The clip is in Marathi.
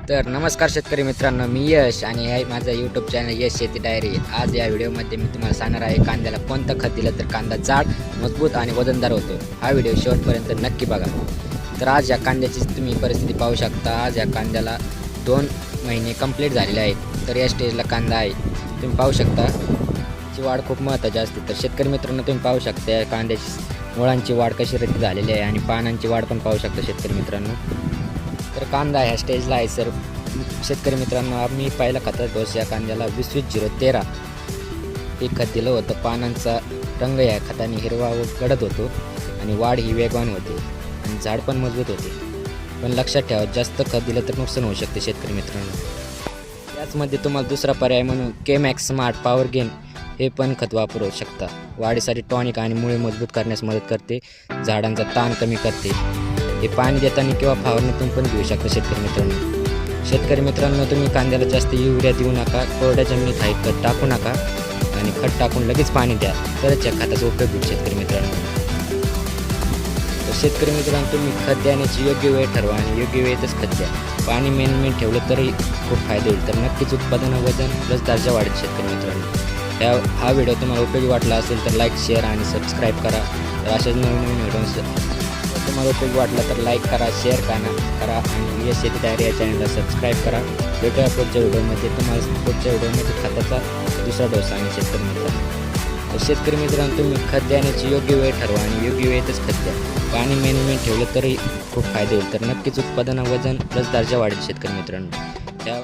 तर नमस्कार शेतकरी मित्रांनो, मी यश आणि हे माझा यूट्यूब चॅनल यश शेती डायरी। आज या व्हिडिओमध्ये मी तुम्हाला सांगणार आहे कांद्याला कोणतं खत दिलं तर कांदा जाड, मजबूत आणि वजनदार होतो। हा व्हिडिओ शेवटपर्यंत नक्की बघा। तर आज या कांद्याची तुम्ही परिस्थिती पाहू शकता। आज या कांद्याला 2 महिने कंप्लीट झालेले आहेत। तर या स्टेजला कांदा आहे, तुम्ही पाहू शकता। ची वाढ खूप महत्त्वाची असते। तर शेतकरी मित्रांनो, तुम्ही पाहू शकता कांद्याची मुळांची वाढ कशी रीती झालेली आहे आणि पानांची वाढ पण पाहू शकता शेतकरी मित्रांनो। तर कांदा ह्या स्टेजला आहे सर शेतकरी मित्रांनो। आम्ही पहिला खताचा डोस या कांद्याला 20-20-0-13 हे खत दिलं होतं। पानांचा रंग या खताने हिरवा व गडद होतो आणि वाढ ही वेगवान होते आणि झाड पण मजबूत होते। पण लक्षात ठेवा, जास्त खत दिलं तर नुकसान होऊ शकते शेतकरी मित्रांनो। त्याचमध्ये तुम्हाला दुसरा पर्याय म्हणून केमॅक्स स्मार्ट पॉवर गेन हे पण खत वापरू शकता। वाढीसाठी टॉनिक आणि मुळे मजबूत करण्यास मदत करते, झाडांचा ताण कमी करते। हे पाणी देताना किंवा फवारणीतून पण घेऊ शकता शेतकरी मित्रांनो। शेतकरी मित्रांनो, तुम्ही कांद्याला जास्त युरिया देऊ नका, कोरड्या जमिनीत हाय खत टाकू नका आणि खत टाकून लगेच पाणी द्या, तरच या खताचा उपयोग होईल शेतकरी मित्रांनो। तर शेतकरी मित्रांनो, तुम्ही खत देण्याची योग्य वेळ ठरवा आणि योग्य वेळेतच खत द्या। पाणी मेन ठेवलं तरी खूप फायदा होईल। तर नक्कीच उत्पादन, वजन प्लस दर्जा वाढेल शेतकरी मित्रांनो। हा व्हिडिओ तुम्हाला उपयोगी वाटला असेल तर लाईक, शेअर आणि सबस्क्राईब करा। तर अशाच नवीन व्हिडिओज तुम्हाला उपयोगी वाटला तर लाईक करा, शेअर करा आणि यश शेती डायरी या चॅनलला सबस्क्राईब करा। भेटूया पुढच्या व्हिडिओमध्ये। तुम्हाला पुढच्या व्हिडिओमध्ये खताचा दुसरा डोस आणि शेतकरी मित्रांनो। तर शेतकरी मित्रांनो, तुम्ही खत देण्याची योग्य वेळ ठरवा आणि योग्य वेळेतच खत द्या। पाणी मेन ठेवलं तरी खूप फायदा होईल। तर नक्कीच उत्पादन, वजन प्लस दर्जा वाढेल शेतकरी मित्रांनो।